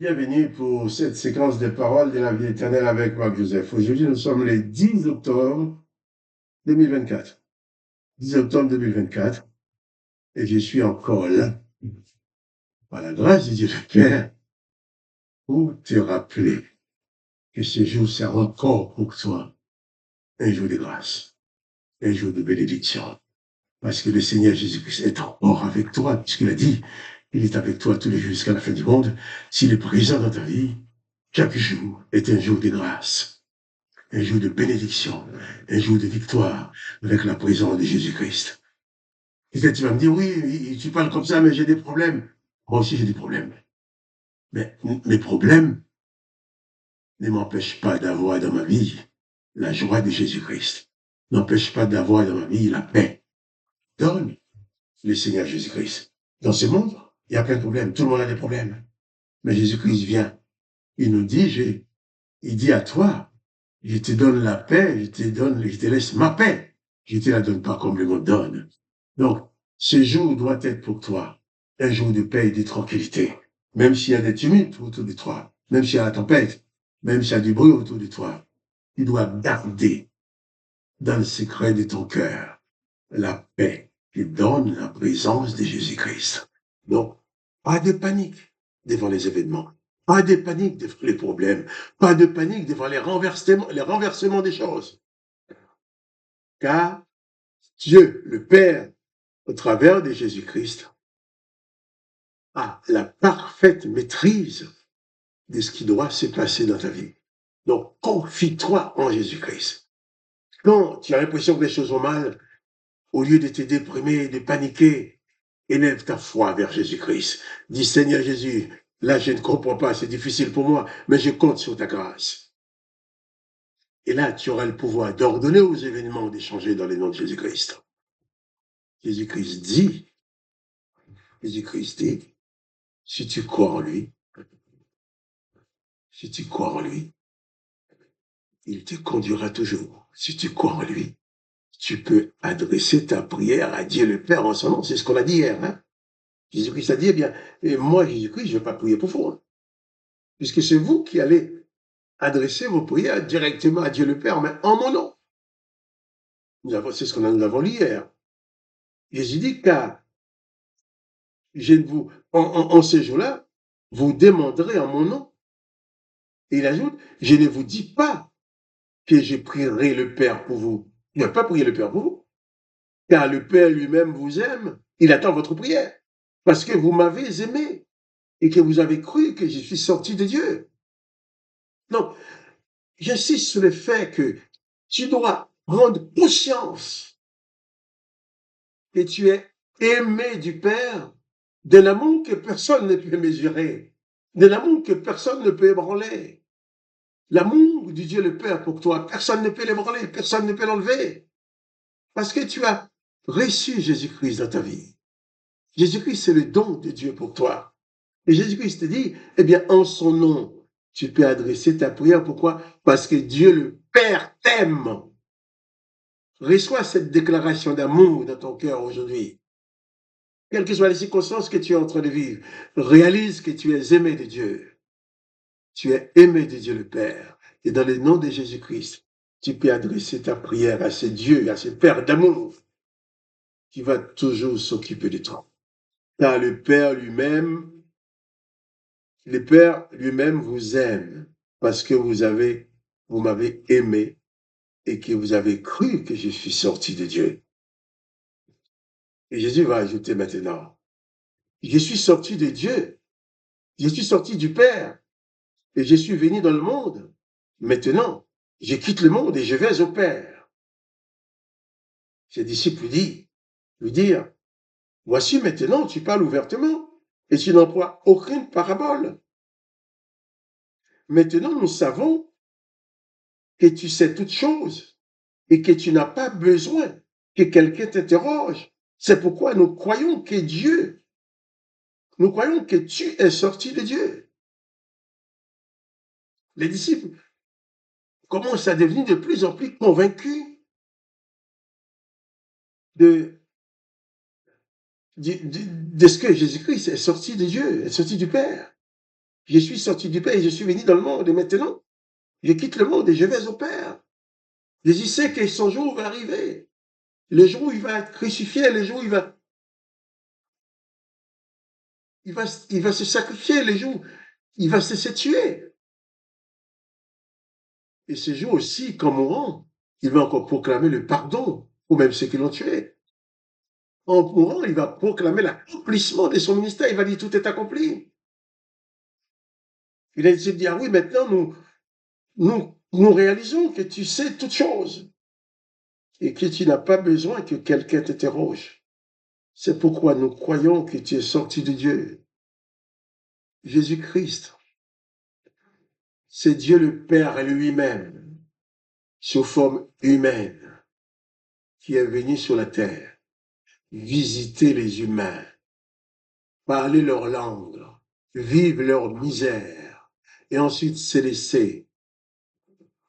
Bienvenue pour cette séquence de paroles de la vie éternelle avec Marc Joseph. Aujourd'hui, nous sommes le 10 octobre 2024. 10 octobre 2024. Et je suis encore là, par la grâce de Dieu le Père, pour te rappeler que ce jour sera encore pour toi un jour de grâce, un jour de bénédiction. Parce que le Seigneur Jésus-Christ est encore avec toi, puisqu'il a dit, il est avec toi tous les jours jusqu'à la fin du monde. S'il est présent dans ta vie, chaque jour est un jour de grâce. Un jour de bénédiction, un jour de victoire avec la présence de Jésus-Christ. Peut-être tu vas me dire, oui, tu parles comme ça, mais j'ai des problèmes. Moi aussi, j'ai des problèmes. Mais mes problèmes ne m'empêchent pas d'avoir dans ma vie la joie de Jésus-Christ. N'empêche pas d'avoir dans ma vie la paix. Donne le Seigneur Jésus-Christ. Dans ce monde, il y a plein de problèmes. Tout le monde a des problèmes. Mais Jésus-Christ vient. Il nous dit, il dit à toi, je te donne la paix, je te laisse ma paix. Je ne te la donne pas comme le monde donne. Donc, ce jour doit être pour toi un jour de paix et de tranquillité. Même s'il y a des tumultes autour de toi, même s'il y a la tempête, même s'il y a du bruit autour de toi, tu dois garder dans le secret de ton cœur la paix qui donne la présence de Jésus-Christ. Donc, pas de panique devant les événements. Pas de panique devant les problèmes. Pas de panique devant les renversements des choses. Car Dieu, le Père, au travers de Jésus-Christ, a la parfaite maîtrise de ce qui doit se passer dans ta vie. Donc, confie-toi en Jésus-Christ. Quand tu as l'impression que les choses vont mal, au lieu de te déprimer, de paniquer, élève ta foi vers Jésus-Christ. Dis, Seigneur Jésus, là, je ne comprends pas, c'est difficile pour moi, mais je compte sur ta grâce. Et là, tu auras le pouvoir d'ordonner aux événements de changer dans le nom de Jésus-Christ. Jésus-Christ dit, si tu crois en lui, si tu crois en lui, il te conduira toujours. Si tu crois en lui, tu peux adresser ta prière à Dieu le Père en son nom. C'est ce qu'on a dit hier. Hein? Jésus-Christ a dit, eh bien, et moi, Jésus-Christ, je ne vais pas prier pour vous. Hein, puisque c'est vous qui allez adresser vos prières directement à Dieu le Père, mais en mon nom. C'est ce que nous avons lu hier. Jésus dit, car je ne vous, en ces jours-là, vous demanderez en mon nom. Et il ajoute, je ne vous dis pas que je prierai le Père pour vous. Je ne vais pas prier le Père pour vous. Car le Père lui-même vous aime. Il attend votre prière. Parce que vous m'avez aimé et que vous avez cru que je suis sorti de Dieu. Donc, j'insiste sur le fait que tu dois prendre conscience que tu es aimé du Père, de l'amour que personne ne peut mesurer, de l'amour que personne ne peut ébranler. L'amour du Dieu le Père pour toi, personne ne peut l'ébranler, personne ne peut l'enlever. Parce que tu as reçu Jésus-Christ dans ta vie. Jésus-Christ, c'est le don de Dieu pour toi. Et Jésus-Christ te dit, eh bien, en son nom, tu peux adresser ta prière. Pourquoi? Parce que Dieu le Père t'aime. Reçois cette déclaration d'amour dans ton cœur aujourd'hui. Quelles que soient les circonstances que tu es en train de vivre, réalise que tu es aimé de Dieu. Tu es aimé de Dieu le Père. Et dans le nom de Jésus-Christ, tu peux adresser ta prière à ce Dieu, à ce Père d'amour qui va toujours s'occuper de toi. Car le Père lui-même vous aime parce que vous m'avez aimé et que vous avez cru que je suis sorti de Dieu. Et Jésus va ajouter maintenant, je suis sorti de Dieu, je suis sorti du Père et je suis venu dans le monde. Maintenant, je quitte le monde et je vais au Père. Ses disciples lui dirent, voici maintenant tu parles ouvertement et tu n'emploies aucune parabole. Maintenant, nous savons que tu sais toutes choses et que tu n'as pas besoin que quelqu'un t'interroge. C'est pourquoi nous croyons que tu es sorti de Dieu. Les disciples commencent à devenir de plus en plus convaincus de ce que Jésus-Christ est sorti de Dieu, est sorti du Père. Je suis sorti du Père et je suis venu dans le monde. Et maintenant, je quitte le monde et je vais au Père. Jésus sait que son jour va arriver. Le jour où il va être crucifié, le jour où il va se sacrifier, le jour où il va se tuer. Et ce jour aussi, qu'en mourant, il va encore proclamer le pardon pour même ceux qui l'ont tué. En mourant, il va proclamer l'accomplissement de son ministère. Il va dire tout est accompli. Il a dit dire oui, maintenant nous réalisons que tu sais toutes choses et que tu n'as pas besoin que quelqu'un t'interroge. C'est pourquoi nous croyons que tu es sorti de Dieu. Jésus-Christ, c'est Dieu le Père lui-même, sous forme humaine, qui est venu sur la terre, visiter les humains, parler leur langue, vivre leur misère, et ensuite se laisser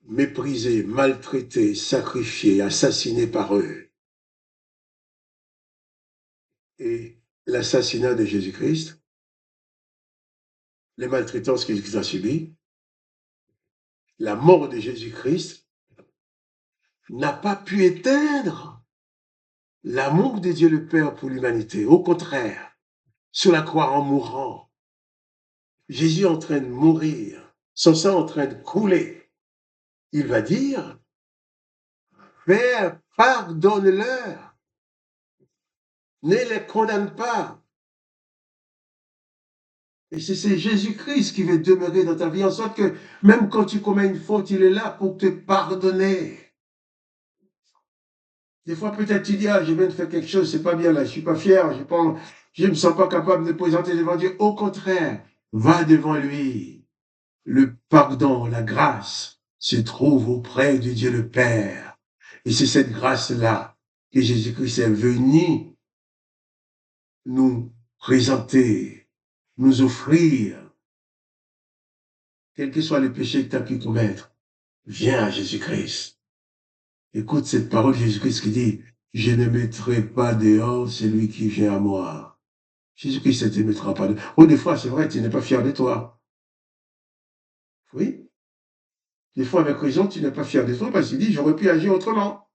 mépriser, maltraiter, sacrifier, assassiner par eux. Et l'assassinat de Jésus-Christ, les maltraitances que Jésus-Christ a subies, la mort de Jésus-Christ n'a pas pu éteindre l'amour de Dieu le Père pour l'humanité. Au contraire, sur la croix en mourant, Jésus est en train de mourir, son sang en train de couler. Il va dire, Père, pardonne-leur, ne les condamne pas. Et c'est Jésus-Christ qui veut demeurer dans ta vie, en sorte que même quand tu commets une faute, il est là pour te pardonner. Des fois, peut-être tu dis, ah, je viens de faire quelque chose, c'est pas bien là, je suis pas fier, je me sens pas capable de présenter devant Dieu. Au contraire, va devant lui. Le pardon, la grâce se trouve auprès de Dieu le Père. Et c'est cette grâce-là que Jésus-Christ est venu nous présenter, nous offrir, quel que soit le péché que tu as pu commettre. Viens à Jésus-Christ. Écoute cette parole de Jésus-Christ qui dit, je ne mettrai pas dehors celui qui vient à moi. Jésus-Christ ne te mettra pas dehors. Oh, des fois, c'est vrai, tu n'es pas fier de toi. Oui. Des fois, avec raison, tu n'es pas fier de toi parce qu'il dit, j'aurais pu agir autrement.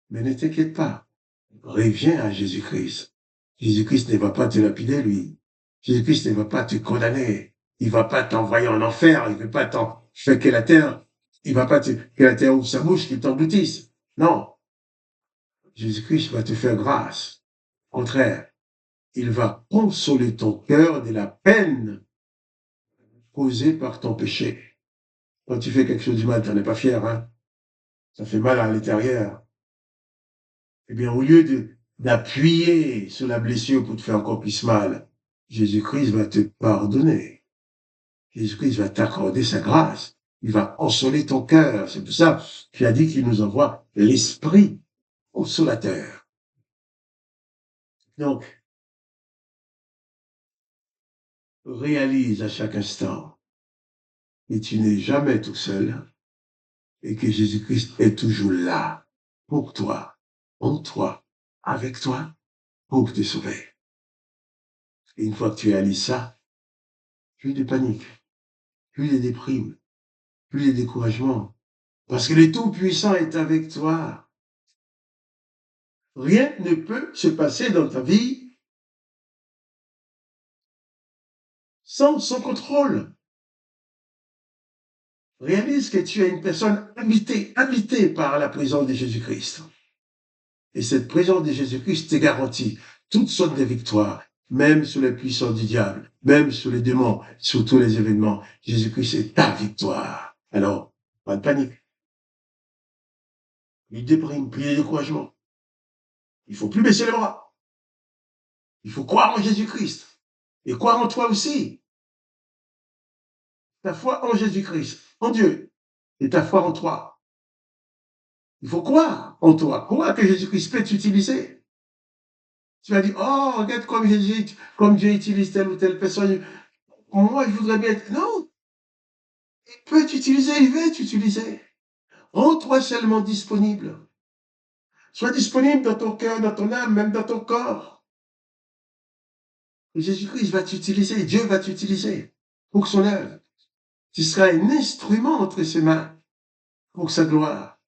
Mais ne t'inquiète pas. Reviens à Jésus-Christ. Jésus-Christ ne va pas te lapider, lui. Jésus-Christ ne va pas te condamner. Il ne va pas t'envoyer en enfer. Il ne veut pas t'en faire que la terre. Il ne va pas que la terre ouvre sa bouche, qu'il t'engloutisse. Non. Jésus-Christ va te faire grâce. Au contraire, il va consoler ton cœur de la peine causée par ton péché. Quand tu fais quelque chose du mal, tu n'en es pas fier, hein? Ça fait mal à l'intérieur. Eh bien, au lieu d'appuyer sur la blessure pour te faire encore plus mal, Jésus-Christ va te pardonner. Jésus-Christ va t'accorder sa grâce. Il va consoler ton cœur. C'est pour ça qu'il a dit qu'il nous envoie l'Esprit consolateur. Donc, réalise à chaque instant que tu n'es jamais tout seul et que Jésus-Christ est toujours là pour toi, en toi, avec toi, pour te sauver. Et une fois que tu réalises ça, plus de panique, plus de déprime, plus de découragement. Parce que le Tout-Puissant est avec toi. Rien ne peut se passer dans ta vie sans son contrôle. Réalise que tu es une personne habitée par la présence de Jésus-Christ. Et cette présence de Jésus-Christ te garantit toutes sortes de victoires, même sur les puissants du diable, même sur les démons, sur tous les événements. Jésus-Christ est ta victoire. Alors, pas de panique. Plus de déprime, plus de découragement. Il faut plus baisser les bras. Il faut croire en Jésus-Christ. Et croire en toi aussi. Ta foi en Jésus-Christ, en Dieu, et ta foi en toi. Il faut croire en toi. Croire que Jésus-Christ peut t'utiliser. Tu vas dire, oh, regarde comme Dieu utilise telle ou telle personne. Moi, je voudrais bien être... Non, il peut t'utiliser, il veut t'utiliser. Rends-toi seulement disponible. Sois disponible dans ton cœur, dans ton âme, même dans ton corps. Jésus-Christ va t'utiliser, Dieu va t'utiliser pour son œuvre. Tu seras un instrument entre ses mains pour sa gloire.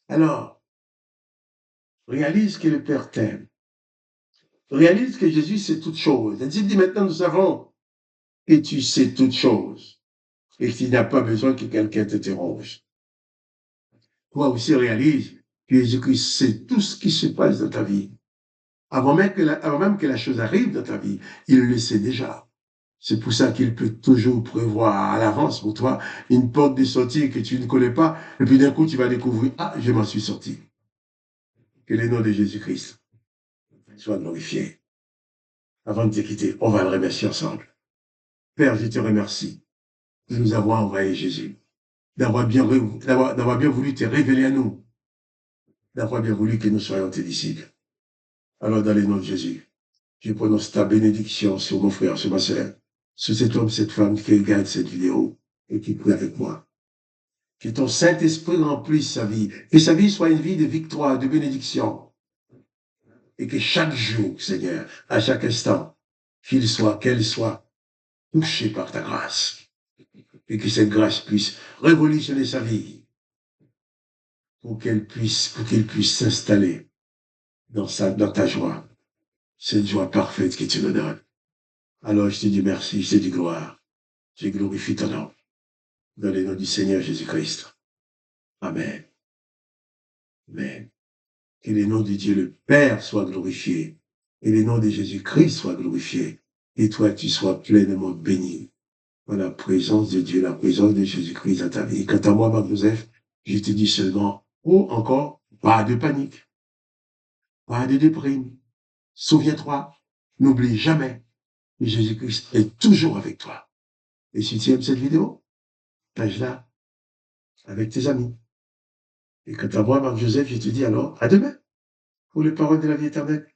Alors, réalise que le Père t'aime. Réalise que Jésus sait toutes choses. Et dit maintenant, nous savons que tu sais toutes choses et qu'il n'y a pas besoin que quelqu'un t'interroge. Toi aussi réalise que Jésus-Christ sait tout ce qui se passe dans ta vie. Avant même que la chose arrive dans ta vie, il le sait déjà. C'est pour ça qu'il peut toujours prévoir à l'avance pour toi une porte de sortie que tu ne connais pas, et puis d'un coup tu vas découvrir, ah, je m'en suis sorti. Que le nom de Jésus-Christ soit glorifié. Avant de te quitter, on va le remercier ensemble. Père, je te remercie de nous avoir envoyé Jésus, d'avoir bien voulu te révéler à nous, d'avoir bien voulu que nous soyons tes disciples. Alors, dans le nom de Jésus, je prononce ta bénédiction sur mon frère, sur ma sœur, sur cet homme, cette femme qui regarde cette vidéo et qui prie avec moi. Que ton Saint-Esprit remplisse sa vie, que sa vie soit une vie de victoire, de bénédiction, et que chaque jour, Seigneur, à chaque instant, qu'elle soit touché par ta grâce. Et que cette grâce puisse révolutionner sa vie pour qu'il puisse s'installer dans ta joie. Cette joie parfaite que tu nous donnes. Alors je te dis merci, je te dis gloire. Je glorifie ton nom. Dans le nom du Seigneur Jésus-Christ. Amen. Amen. Que le nom de Dieu le Père soit glorifié. Et le nom de Jésus-Christ soit glorifié. Et toi, tu sois pleinement béni dans la présence de Dieu, la présence de Jésus-Christ dans ta vie. Quant à moi, Marc-Joseph, je te dis seulement, ou encore, pas de panique, pas de déprime. Souviens-toi, n'oublie jamais que Jésus-Christ est toujours avec toi. Et si tu aimes cette vidéo, partage-la avec tes amis. Et quant à moi, Marc-Joseph, je te dis alors, à demain, pour les paroles de la vie éternelle.